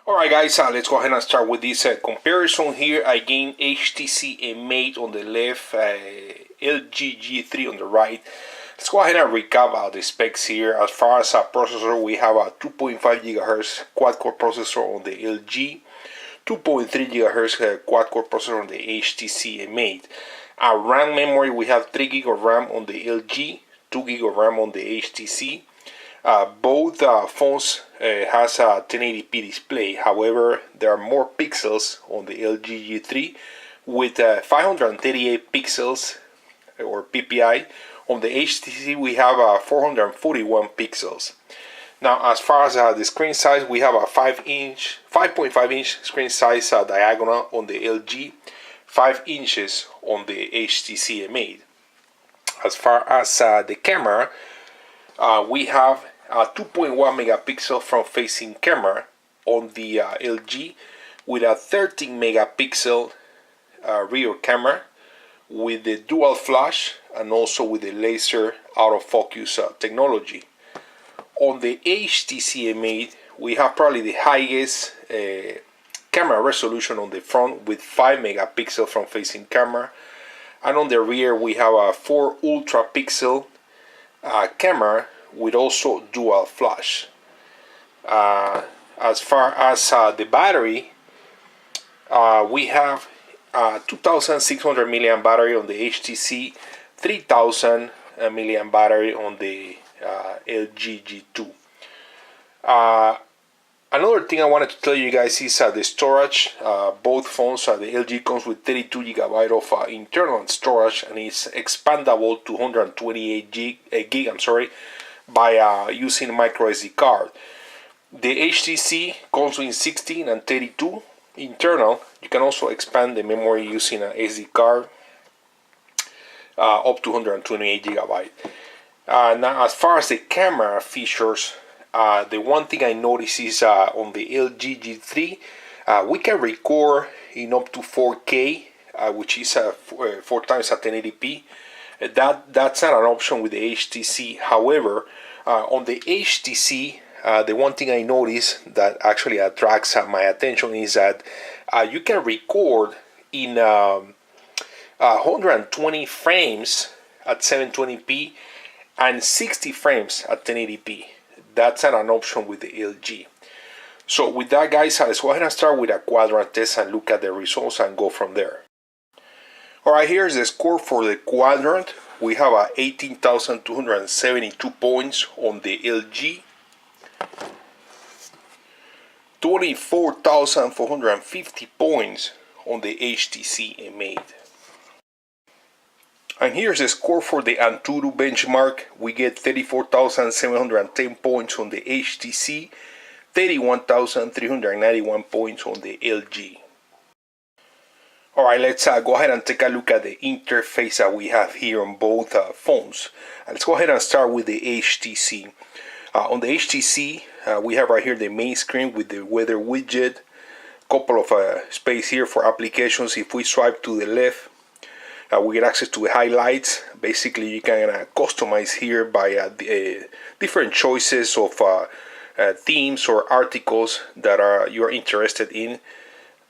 Alright guys, let's go ahead and start with this comparison here. Again, HTC M8 on the left, LG G3 on the right. Let's go ahead and recap the specs here. As far as a processor, we have a 2.5 GHz quad-core processor on the LG, 2.3 GHz quad-core processor on the HTC M8. RAM memory, we have 3 GB of RAM on the LG, 2 GB of RAM on the HTC. Both phones has a 1080p display. However, there are more pixels on the LG G3 with 538 pixels or ppi. On the HTC we have 441 pixels. Now, as far as the screen size, we have a 5.5 inch screen size diagonal on the LG, 5 inches on the HTC M8. As far as the camera, we have a 2.1 megapixel front facing camera on the LG with a 13 megapixel rear camera with the dual flash and also with the laser autofocus technology. On the HTC M8 we have probably the highest camera resolution on the front with 5 megapixel front facing camera, and on the rear we have a 4 ultra pixel camera with also dual flash. As far as the battery, we have 2600 milliamp battery on the HTC, 3000 milliamp battery on the LG G2. Another thing I wanted to tell you guys is the storage. Both phones, the LG comes with 32 GB of internal storage and is expandable to 128 gig. By using micro SD card. The HTC comes with 16 and 32 internal. You can also expand the memory using an SD card up to 128 GB. Now, as far as the camera features, the one thing I noticed is on the LG G3, we can record in up to 4K, which is 4 times at 1080p. That's not an option with the HTC. However, on the HTC, the one thing I noticed that actually attracts my attention is that you can record in 120 frames at 720p and 60 frames at 1080p. That's not an option with the LG. So with that, guys, let's go ahead and start with a quadrant test and look at the results and go from there. Alright, here's the score for the quadrant. We have 18,272 points on the LG, 24,450 points on the HTC M8. And here's the score for the Antutu benchmark. We get 34,710 points on the HTC, 31,391 points on the LG. Alright, let's go ahead and take a look at the interface that we have here on both phones. Let's go ahead and start with the HTC. On the HTC, we have right here the main screen with the weather widget, couple of space here for applications. If we swipe to the left, we get access to the highlights. Basically, you can customize here by different choices of themes or articles that you're interested in.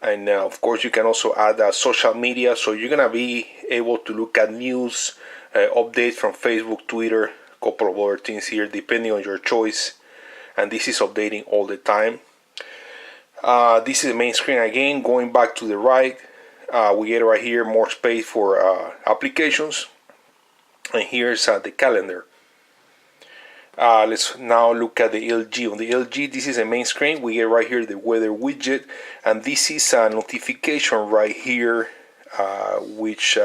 And of course, you can also add social media, so you're gonna be able to look at news, updates from Facebook, Twitter, a couple of other things here, depending on your choice. And this is updating all the time. This is the main screen again. Going back to the right, we get right here more space for applications, and here's the calendar. Let's now look at the LG. On the LG, this is the main screen. We get right here the weather widget, and this is a notification right here, which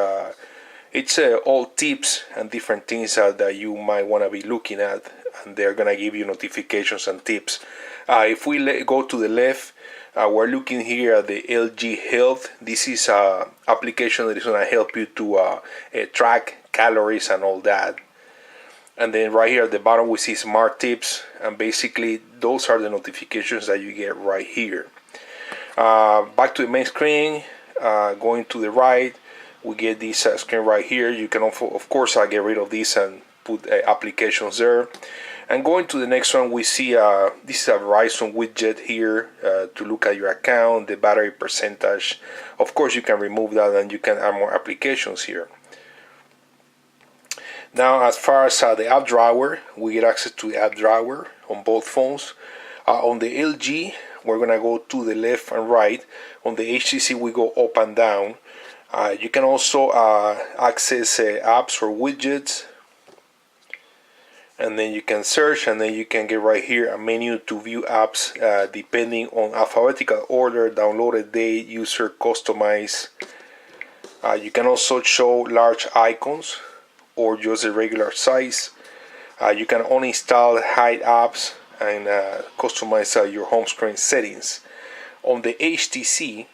it's all tips and different things that you might want to be looking at, and they're gonna give you notifications and tips. If we go to the left, we're looking here at the LG Health. This is an application that is gonna help you to track calories and all that. And then right here at the bottom we see smart tips, and basically those are the notifications that you get right here. Back to the main screen, going to the right, we get this screen right here. You can also, of course, get rid of this and put applications there. And going to the next one, we see this is a Verizon widget here to look at your account, the battery percentage. Of course, you can remove that and you can add more applications here. Now, as far as the app drawer, we get access to the app drawer on both phones. On the LG, we're going to go to the left and right. On the HTC, we go up and down. You can also access apps or widgets. And then you can search, and then you can get right here a menu to view apps depending on alphabetical order, downloaded date, user, customize. You can also show large icons or just a regular size. You can uninstall, hide apps, and customize your home screen settings. On the HTC,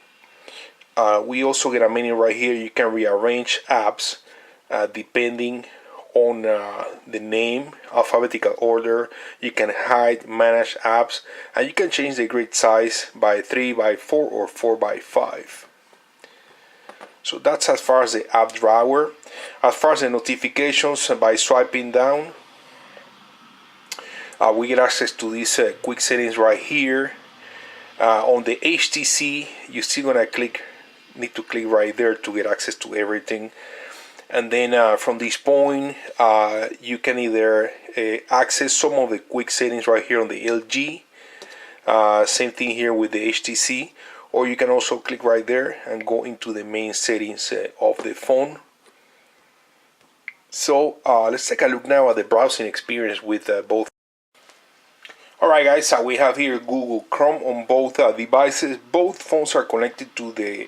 we also get a menu right here. You can rearrange apps depending on the name, alphabetical order. You can hide, manage apps, and you can change the grid size by 3x4 or 4x5. So that's as far as the app drawer. As far as the notifications, by swiping down, we get access to these quick settings right here. On the HTC, you're still gonna need to click right there to get access to everything. And then from this point, you can either access some of the quick settings right here on the LG. Same thing here with the HTC. Or you can also click right there and go into the main settings of the phone. So let's take a look now at the browsing experience with both. Alright guys, we have here Google Chrome on both devices. Both phones are connected to the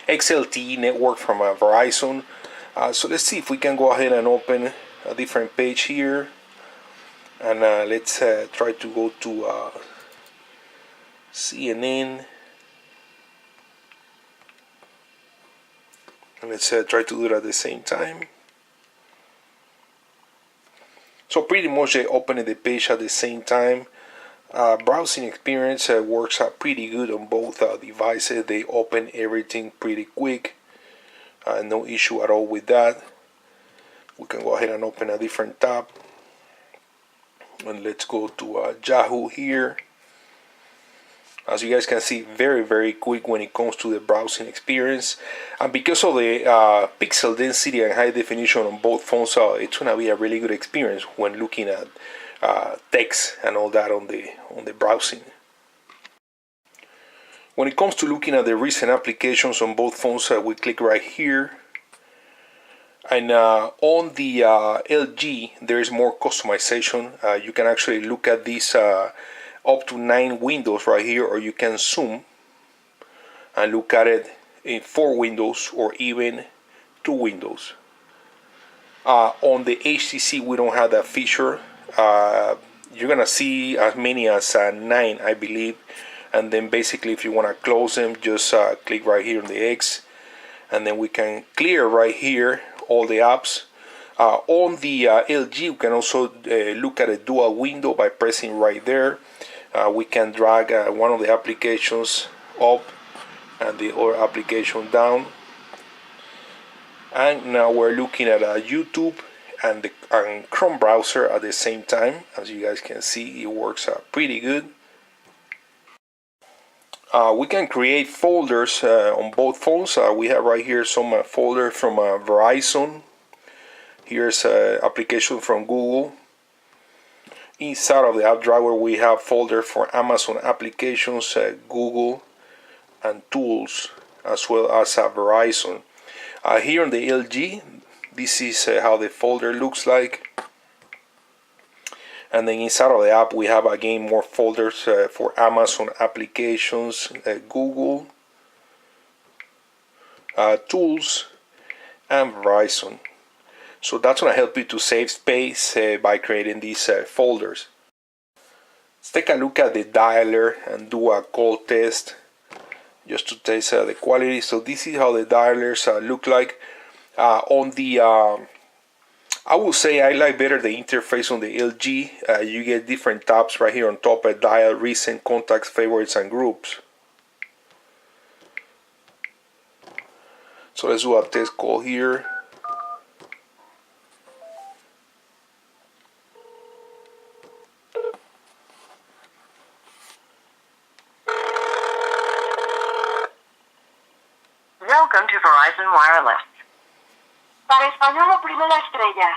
XLTE network from Verizon. So let's see if we can go ahead and open a different page here, and let's try to go to CNN, and let's try to do it at the same time. So pretty much they open the page at the same time. Browsing experience works out pretty good on both devices. They open everything pretty quick. No issue at all with that. We can go ahead and open a different tab, and let's go to Yahoo here. As you guys can see, very quick when it comes to the browsing experience, and because of the pixel density and high definition on both phones, it's gonna be a really good experience when looking at text and all that on the browsing. When it comes to looking at the recent applications on both phones, we click right here. And on the LG, there is more customization. You can actually look at these up to 9 windows right here, or you can zoom and look at it in 4 windows or even 2 windows. On the HTC, we don't have that feature. You're gonna see as many as 9, I believe. And then basically, if you want to close them, just click right here on the X, and then we can clear right here all the apps. On the LG, you can also look at a dual window by pressing right there. We can drag one of the applications up and the other application down. And now we're looking at YouTube and Chrome browser at the same time. As you guys can see, it works pretty good. We can create folders on both phones. We have right here some folder from Verizon. Here's an application from Google. Inside of the app drawer, we have folder for Amazon applications, Google, and tools, as well as Verizon. Here on the LG, this is how the folder looks like. And then inside of the app, we have again more folders for Amazon applications, Google, tools, and Verizon. So that's going to help you to save space by creating these folders. Let's take a look at the dialer and do a call test just to test the quality. So this is how the dialers look like. On the I will say I like better the interface on the LG. You get different tabs right here on top, dial, recent, contacts, favorites, and groups. So let's do a test call here. Welcome to Verizon Wireless. Para español oprime la estrella.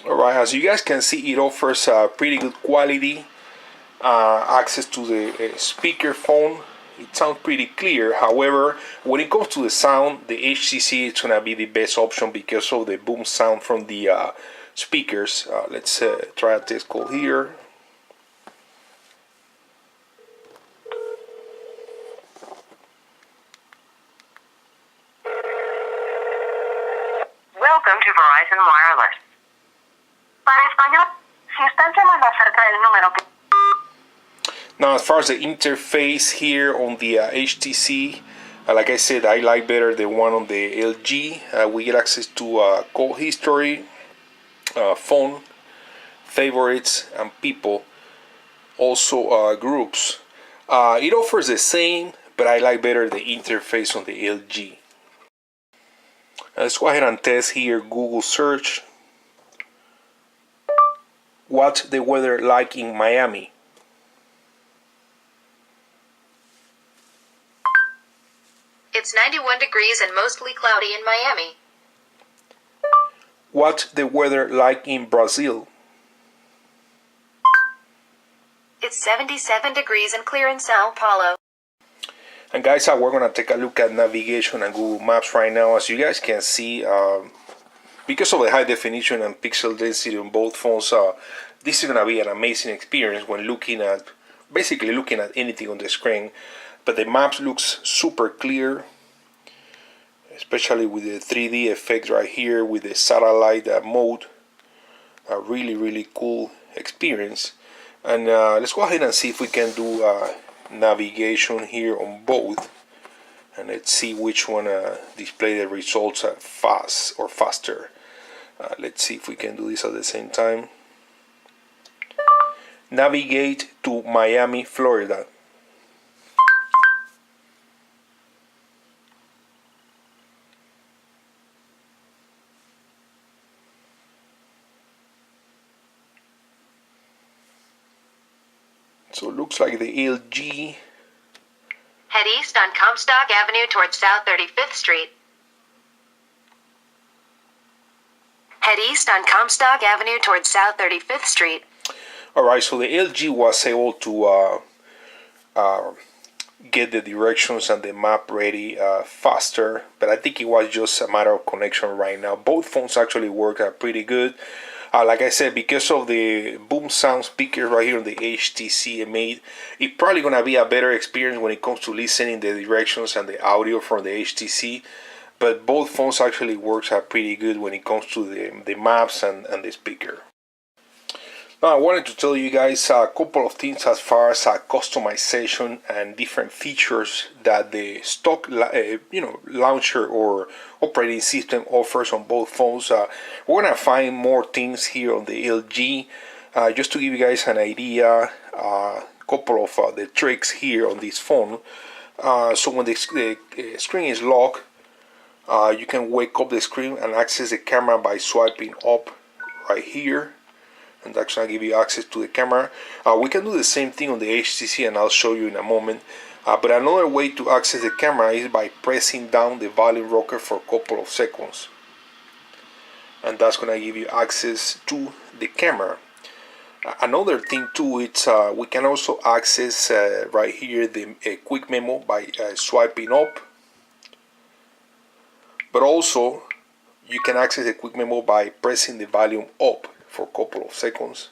Alright, as you guys can see, it offers pretty good quality, access to the speaker phone. It sounds pretty clear. However, when it comes to the sound, the HTC is gonna be the best option because of the boom sound from the speakers. Let's try a test call here. Welcome to Verizon Wireless. Para español, si están llamando acerca del número que... Now, as far as the interface here on the HTC, like I said, I like better the one on the LG. We get access to call history, phone, favorites, and people. Also groups. It offers the same, but I like better the interface on the LG. Let's go ahead and test here Google search. What's the weather like in Miami? It's 91 degrees and mostly cloudy in Miami. What's the weather like in Brazil? It's 77 degrees and clear in Sao Paulo. And guys, we're going to take a look at navigation and Google Maps right now. As you guys can see, because of the high definition and pixel density on both phones, this is going to be an amazing experience when basically looking at anything on the screen. But the maps looks super clear, especially with the 3D effects right here with the satellite mode. A really cool experience. And let's go ahead and see if we can do navigation here on both, and let's see which one display the results faster. Let's see if we can do this at the same time. Navigate to Miami, Florida. So it looks like the LG. Head east on Comstock Avenue towards South 35th Street. Head east on Comstock Avenue towards South 35th Street. Alright, so the LG was able to get the directions and the map ready faster, but I think it was just a matter of connection right now. Both phones actually work pretty good. Like I said, because of the boom sound speakers right here on the HTC M8, it's probably going to be a better experience when it comes to listening the directions and the audio from the HTC. But both phones actually works pretty good when it comes to the maps and the speaker. Now I wanted to tell you guys a couple of things as far as customization and different features that the stock launcher or operating system offers on both phones. We're gonna find more things here on the LG. Just to give you guys an idea, a couple of the tricks here on this phone. So when the screen is locked, you can wake up the screen and access the camera by swiping up right here. And that's going to give you access to the camera. We can do the same thing on the HTC, and I'll show you in a moment. But another way to access the camera is by pressing down the volume rocker for a couple of seconds. And that's going to give you access to the camera. Another thing too, it's we can also access right here the quick memo by swiping up. But also, you can access the quick memo by pressing the volume up for a couple of seconds,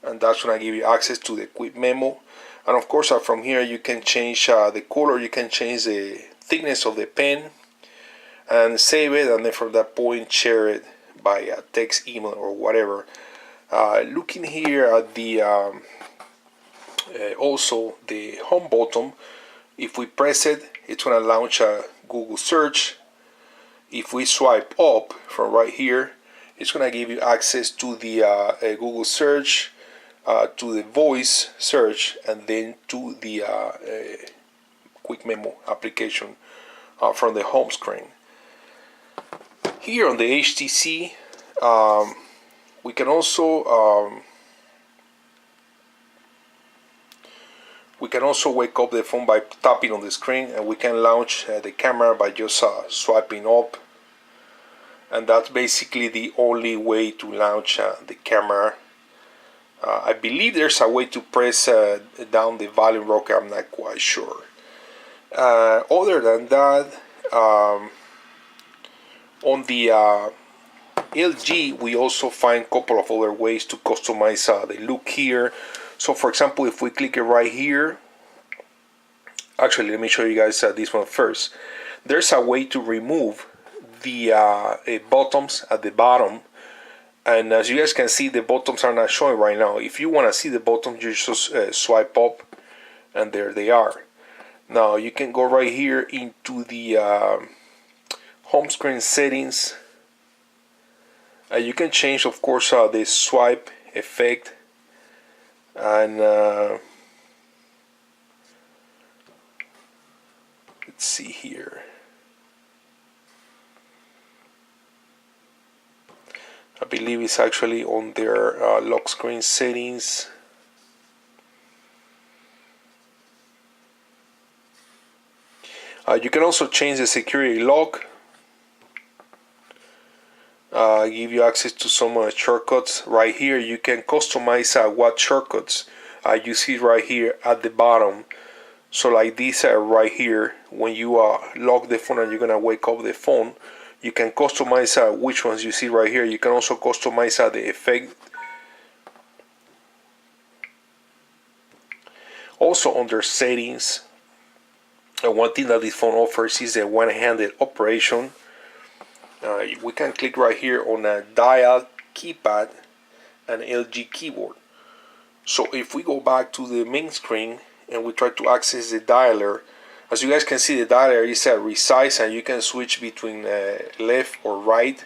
and that's going to give you access to the quick memo. And of course, from here you can change the color, you can change the thickness of the pen and save it, and then from that point share it by text, email, or whatever. Looking here at the also the home button, if we press it, it's going to launch a Google search. If we swipe up from right here, it's going to give you access to the Google search, to the voice search, and then to the quick memo application from the home screen. Here on the HTC, we can also We can also wake up the phone by tapping on the screen, and we can launch the camera by just swiping up. And that's basically the only way to launch the camera. I believe there's a way to press down the volume rocker, I'm not quite sure. Other than that, on the LG, we also find a couple of other ways to customize the look here. So for example, if we click it right here, actually let me show you guys this one first. There's a way to remove the buttons at the bottom, and as you guys can see, the buttons are not showing right now. If you want to see the buttons, you just swipe up, and there they are. Now you can go right here into the home screen settings, and you can change, of course, the swipe effect, and let's see here. I believe it's actually on their lock screen settings. You can also change the security lock, give you access to some shortcuts. Right here you can customize what shortcuts you see right here at the bottom. So like this right here, when you lock the phone and you're gonna wake up the phone, you can customize which ones you see right here. You can also customize the effect. Also under settings, one thing that this phone offers is a one-handed operation. We can click right here on a dial, keypad, and LG keyboard. So if we go back to the main screen and we try to access the dialer, as you guys can see, the dialer is resized, and you can switch between left or right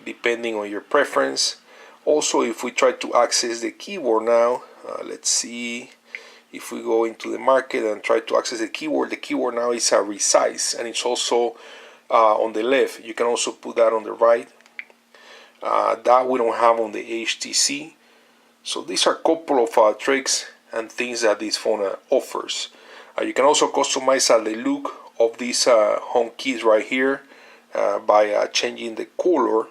depending on your preference. Also, if we try to access the keyboard now, let's see, if we go into the market and try to access the keyboard now is resized, and it's also on the left. You can also put that on the right. That we don't have on the HTC. So these are a couple of tricks and things that this phone offers. You can also customize the look of these home keys right here by changing the color.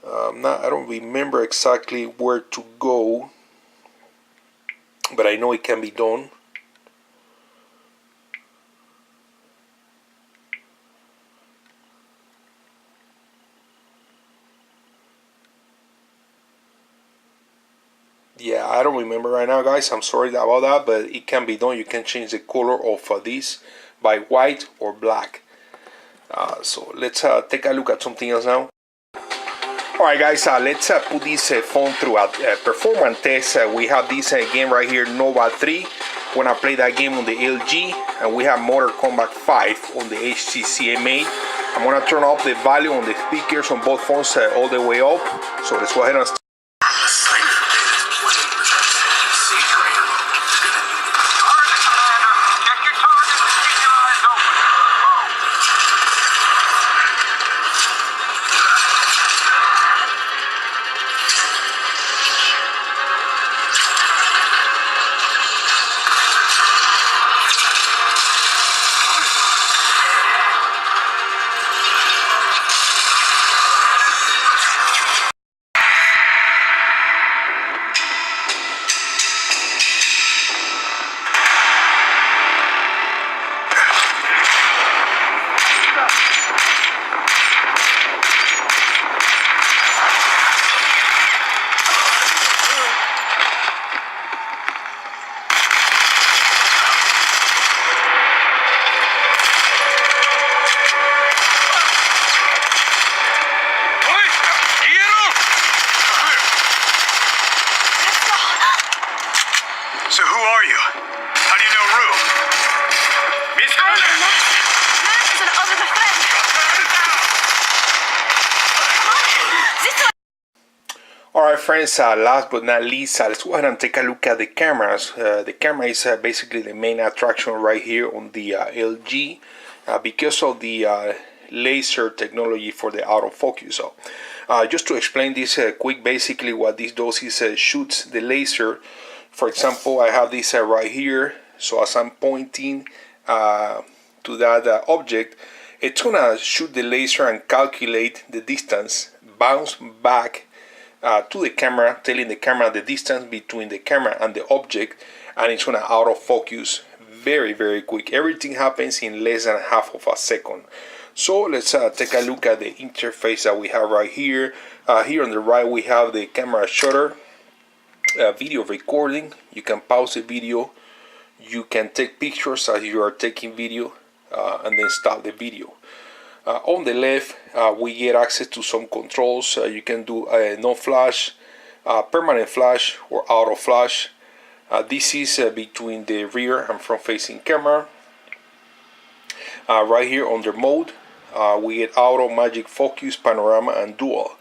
I don't remember exactly where to go, but I know it can be done. Yeah, I don't remember right now, guys. I'm sorry about that, but it can be done. You can change the color of this by white or black. So let's take a look at something else now. Alright guys, let's put this phone through a performance test. We have this game right here, Nova 3. When I play that game on the LG, and we have Mortal Kombat 5 on the HTC M8. I'm gonna turn off the volume on the speakers on both phones all the way up. So let's go ahead and start. So who are you? How do you know Rue? Mr. Max is an other friend. Alright friends, last but not least, let's go ahead and take a look at the cameras. The camera is basically the main attraction right here on the LG because of the laser technology for the autofocus. So just to explain this quick, basically what this does is shoots the laser For example, I have this right here, so as I'm pointing to that object, it's gonna shoot the laser and calculate the distance, bounce back to the camera, telling the camera the distance between the camera and the object, and it's gonna autofocus very quick. Everything happens in less than half of a second. So let's take a look at the interface that we have right here. Here on the right we have the camera shutter, video recording. You can pause the video, you can take pictures as you are taking video, and then stop the video. On the left we get access to some controls. You can do no flash, permanent flash, or auto flash. This is between the rear and front facing camera. Right here under mode we get auto, magic focus, panorama, and dual.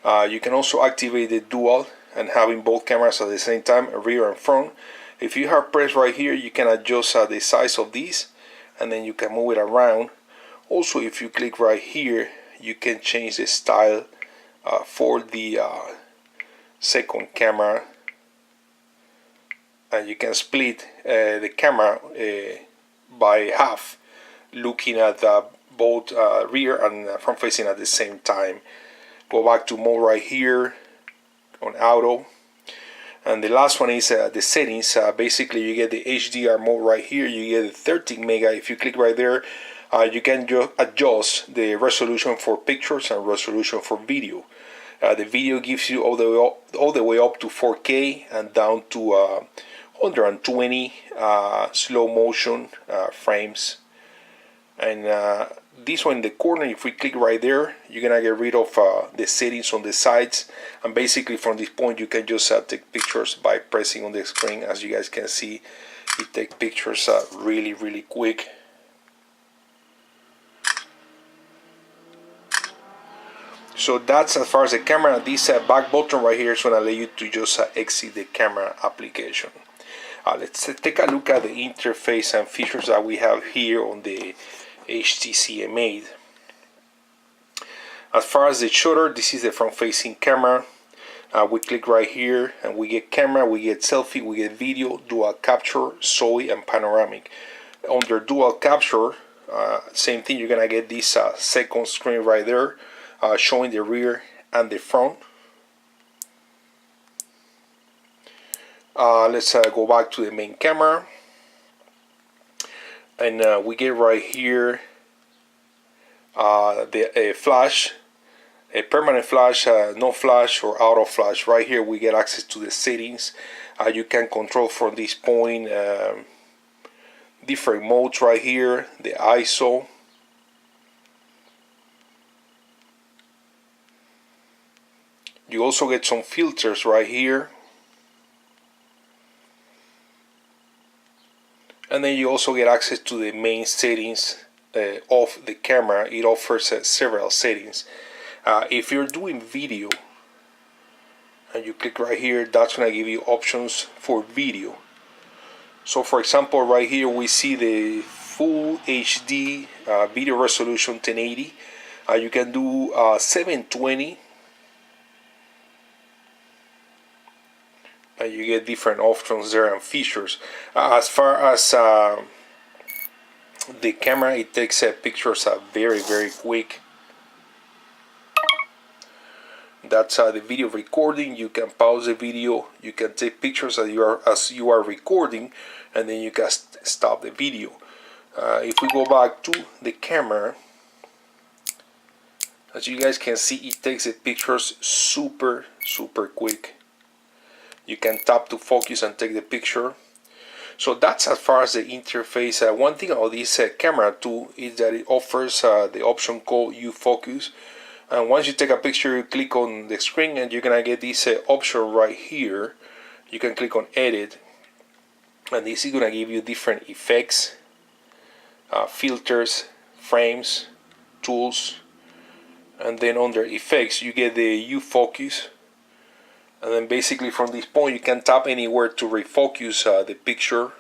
You can also activate the dual and having both cameras at the same time, rear and front. If you have pressed right here, you can adjust the size of these, and then you can move it around. Also, if you click right here, you can change the style for the second camera, and you can split the camera by half, looking at both rear and front facing at the same time. Go back to mode right here on auto, and the last one is the settings. Basically you get the HDR mode right here. You get the 13 mega. If you click right there, you can adjust the resolution for pictures and resolution for video. The video gives you all the way up to 4K and down to 120 slow motion frames. And this one in the corner, if we click right there, you're gonna get rid of the settings on the sides, and basically from this point you can just take pictures by pressing on the screen. As you guys can see, it takes pictures really quick. So that's as far as the camera. This back button right here is going to allow you to just exit the camera application. Let's take a look at the interface and features that we have here on the HTC M8. As far as the shutter, this is the front facing camera. We click right here and we get camera, we get selfie, we get video, dual capture, SOI, and panoramic. Under dual capture, same thing, you're gonna get this second screen right there, showing the rear and the front. Let's go back to the main camera, and we get right here the flash, a permanent flash, no flash, or auto flash. Right here we get access to the settings. You can control from this point different modes right here, the ISO, you also get some filters right here, and then you also get access to the main settings of the camera. It offers several settings. If you're doing video and you click right here, that's going to give you options for video. So for example, right here we see the full HD video resolution 1080. You can do 720. You get different options there and features. As far as the camera, it takes pictures very quick. That's the video recording. You can pause the video, you can take pictures as you are recording, and then you can stop the video. If we go back to the camera, as you guys can see, it takes the pictures super quick. You can tap to focus and take the picture. So that's as far as the interface. One thing about this camera too is that it offers the option called U-Focus. And once you take a picture, you click on the screen and you're gonna get this option right here. You can click on edit, and this is gonna give you different effects, filters, frames, tools, and then under effects you get the U-Focus. And then basically from this point you can tap anywhere to refocus the picture,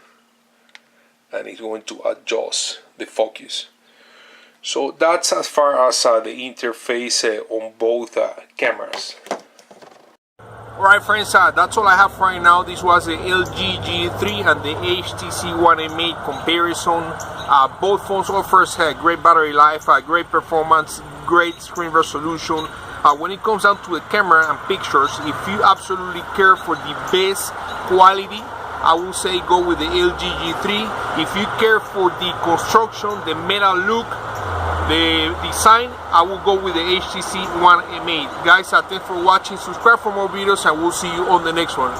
and it's going to adjust the focus. So that's as far as the interface on both cameras. Alright friends, that's all I have for right now. This was the LG G3 and the HTC ONE M8 comparison. Both phones offers great battery life, great performance, great screen resolution. When it comes down to the camera and pictures, if you absolutely care for the best quality, I will say go with the LG G3. If you care for the construction, the metal look, the design, I will go with the HTC ONE M8. Guys, thanks for watching. Subscribe for more videos and we'll see you on the next one.